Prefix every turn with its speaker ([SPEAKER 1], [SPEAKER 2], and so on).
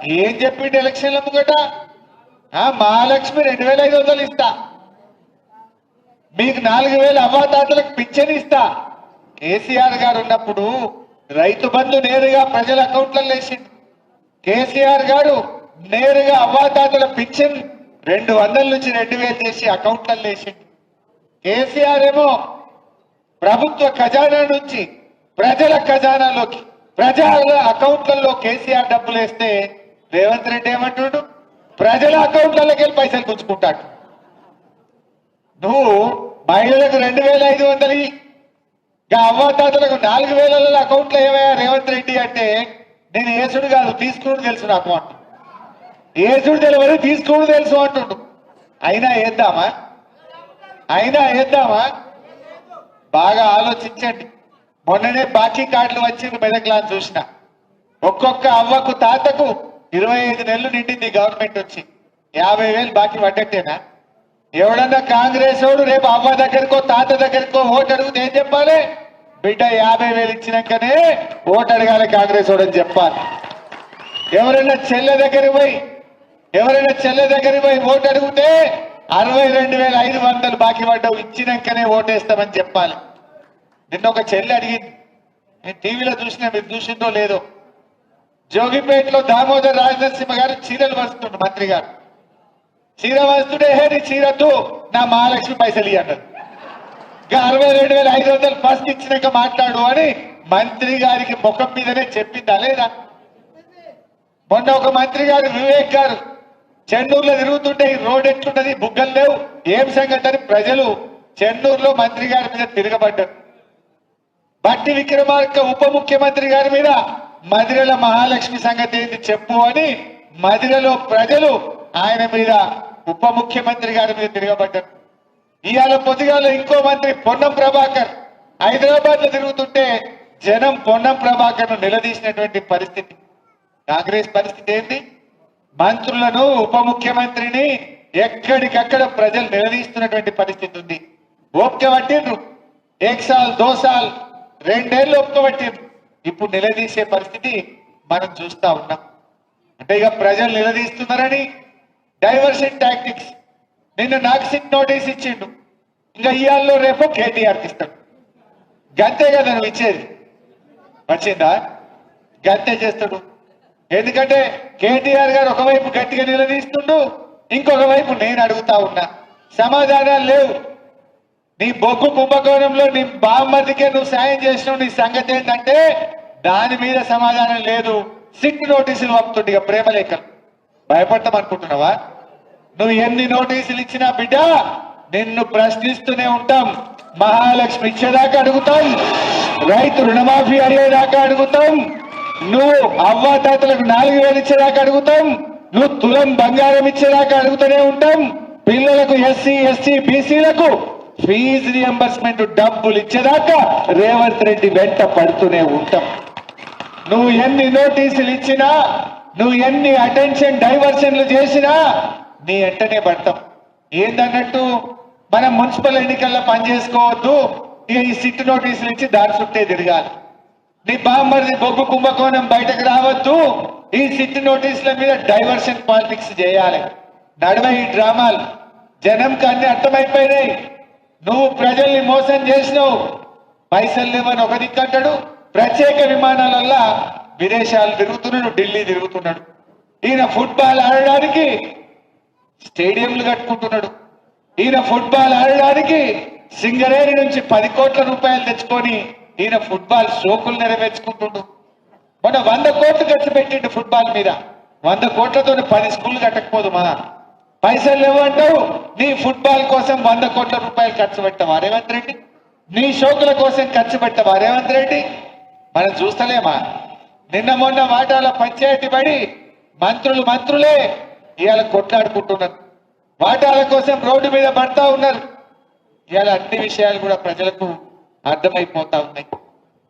[SPEAKER 1] ఏం చెప్పిండు ఎలక్షన్ల ముంగట మహాలక్ష్మి 2500 ఇస్తా, మీకు 4000 అవ్వాతాతలకు పింఛన్ ఇస్తా. కేసీఆర్ గారు ఉన్నప్పుడు రైతు బంధు నేరుగా ప్రజల అకౌంట్లలో వేసిండు. కేసీఆర్ గారు నేరుగా అవ్వాతాతల పింఛన్ 200 నుంచి 2000 చేసి అకౌంట్లలో వేసిండు. కేసీఆర్ ఏమో ప్రభుత్వ ఖజానా నుంచి ప్రజల ఖజానాలోకి ప్రజల అకౌంట్లలో కేసీఆర్ డబ్బులు వేస్తే రేవంత్ రెడ్డి ఏమంటుడు, ప్రజల అకౌంట్లలోకి వెళ్ళి పైసలు పుచ్చుకుంటాడు. నువ్వు మహిళలకు 2500 ఇంకా అవ్వాతాతలకు 4000 అకౌంట్లో ఏమయ్యా రేవంత్ రెడ్డి అంటే, నేను ఏసుడు కాదు తీసుకుని తెలుసు నాకు అంటు, ఏసుడు తెలియదు తీసుకుని తెలుసు అంటుండు. అయినా వేద్దామా? బాగా ఆలోచించండి. మొన్ననే బాకీ కార్డులు వచ్చింది మెదక్లా చూసిన. ఒక్కొక్క అవ్వకు తాతకు 25 నెలలు నిండింది గవర్నమెంట్ వచ్చి. 50,000 బాకీ పడ్డట్టేనా? ఎవడన్నా కాంగ్రెస్ వాడు రేపు అవ్వ దగ్గరకో తాత దగ్గరకో ఓటు అడిగితే ఏం చెప్పాలి? బిడ్డ 50,000 ఇచ్చినాకనే ఓటు అడగాలి కాంగ్రెస్ వాడు అని చెప్పాలి. ఎవరైనా చెల్లె దగ్గరికి పోయి ఓటు అడిగితే 62,500 బాకీ పడ్డావు ఇచ్చినాకనే ఓటేస్తామని చెప్పాలి. నిన్న ఒక చెల్లె అడిగింది, నేను టీవీలో చూసినా, మీరు చూసిందో లేదో, జోగిపేటలో దామోదర్ రాజనరసింహ గారు చీరలు వస్తుండ్రు. మంత్రి గారు చీర వస్తుంటే నీ చీరతో నా మహాలక్ష్మి పైసలు ఇవ్వండి, ఇంకా 62,500 ఫస్ట్ ఇచ్చినాక మాట్లాడు అని మంత్రి గారికి ముఖం మీదనే చెప్పిందా లేదా? మొన్న ఒక మంత్రి గారు వివేక్ గారు చెన్నూరులో తిరుగుతుంటే ఈ రోడ్ ఎట్లున్నది, బుగ్గలు లేవు, ఏం సంగతి అని ప్రజలు చెన్నూరులో మంత్రి గారి మీద తిరగబడ్డారు. బట్టి విక్రమార్క ఉప ముఖ్యమంత్రి గారి మీద మదిరల మహాలక్ష్మి సంగతి ఏంటి చెప్పు అని మదిరలో ప్రజలు ఆయన మీద ఉప ముఖ్యమంత్రి గారి మీద తిరగబడ్డారు. ఇవాళ పొద్దుగాల ఇంకో మంత్రి పొన్నం ప్రభాకర్ హైదరాబాద్ లో తిరుగుతుంటే జనం పొన్నం ప్రభాకర్ ను నిలదీసినటువంటి పరిస్థితి. కాంగ్రెస్ పరిస్థితి ఏంటి? మంత్రులను ఉప ముఖ్యమంత్రిని ఎక్కడికక్కడ ప్రజలు నిలదీస్తున్నటువంటి పరిస్థితి ఉంది. ఓపిక పట్టిండ్రు, 1 సాల్ 2 సాల్ 2 ఏళ్ళు ఓపిక పట్టిండ్రు. ఇప్పుడు నిలదీసే పరిస్థితి మనం చూస్తా ఉన్నాం. అంటే ఇక ప్రజలు నిలదీస్తున్నారని డైవర్షన్ టాక్టిక్స్. నిన్న నాక్సిక్ నోటీస్ ఇచ్చిండు, ఇంకా ఇయాల్లో రేపు కేటీఆర్కి ఇస్తాడు. గంతే కదా నువ్వు ఇచ్చేది, వచ్చిందా? గంతే చేస్తాడు. ఎందుకంటే కేటీఆర్ గారు ఒకవైపు గట్టిగా నిలదీస్తుండు, ఇంకొక వైపు నేను అడుగుతా ఉన్నా, సమాధానాలు లేవు. నీ బొగ్గు కుంభకోణంలో నీ బామ్మదికే నువ్వు సాయం చేసినావు, నీ సంగతి ఏంటంటే దాని మీద సమాధానం లేదు. సిట్ నోటీసులు పంపుతుండే ఇక ప్రేమలేఖలు. భయపడతాం అనుకుంటున్నావా? నువ్వు ఎన్ని నోటీసులు ఇచ్చినా బిడ్డ నిన్ను ప్రశ్నిస్తూనే ఉంటాం. మహాలక్ష్మి ఇచ్చేదాకా అడుగుతాం, రైతు రుణమాఫీ అయ్యేదాకా అడుగుతాం, నువ్వు అవ్వాతాతలకు 4,000 ఇచ్చేదాకా అడుగుతాం, నువ్వు తులం బంగారం ఇచ్చేదాకా అడుగుతూనే ఉంటాం. పిల్లలకు ఎస్సీ ఎస్టీ బీసీలకు ఫీజు రియంబర్స్మెంట్ డబ్బులు ఇచ్చేదాకా రేవంత్ రెడ్డి వెంట పడుతూనే ఉంటాం. నువ్వు ఎన్ని నోటీసులు ఇచ్చినా, నువ్వు ఎన్ని అటెన్షన్ డైవర్షన్లు చేసినా నీ వెంటనే పడతాం. ఏందన్నట్టు మనం మున్సిపల్ ఎన్నికల్లో పనిచేసుకోవద్దు, ఇక ఈ సిట్ నోటీసులు ఇచ్చి దారి చుట్టే తిరగాలి. నీ బామ్మర్ది బొగ్గు కుంభకోణం బయటకు రావద్దు, ఈ సిట్ నోటీసుల మీద డైవర్షన్ పాలిటిక్స్ చేయాలి. నడవ ఈ డ్రామాలు. జనంకి అన్ని అర్థమైపోయినాయి. నువ్వు ప్రజల్ని మోసం చేసినావు, పైసలు లేవని ఒక దిక్కంటాడు, ప్రత్యేక విమానాలల్లా విదేశాలు తిరుగుతున్నాడు, ఢిల్లీ తిరుగుతున్నాడు. ఈయన ఫుట్బాల్ ఆడడానికి స్టేడియంలు కట్టుకుంటున్నాడు. ఈయన ఫుట్బాల్ ఆడడానికి సింగరేణి నుంచి 10 కోట్ల రూపాయలు తెచ్చుకొని ఈయన ఫుట్బాల్ షోకులు నెరవేర్చుకుంటుండు. మొన్న 100 కోట్లు ఖర్చు పెట్టిండు ఫుట్బాల్ మీద. 100 కోట్లతో 10 స్కూళ్ళు కట్టకపోదు. మా పైసలు లేవంటావు, నీ ఫుట్బాల్ కోసం 100 కోట్ల రూపాయలు ఖర్చు పెట్టవా రేవంత్ రెడ్డి? నీ షోకుల కోసం ఖర్చు పెట్టవా రేవంత్ రెడ్డి? మనం చూస్తలేమా? నిన్న మొన్న వాటాల పంచాయతీ పడి మంత్రులే ఇవాళ కొట్లాడుకుంటున్నారు, వాటాల కోసం రోడ్డు మీద పడతా ఉన్నారు. ఇవాళ అన్ని విషయాలు కూడా ప్రజలకు అర్థమైపోతా ఉన్నాయి.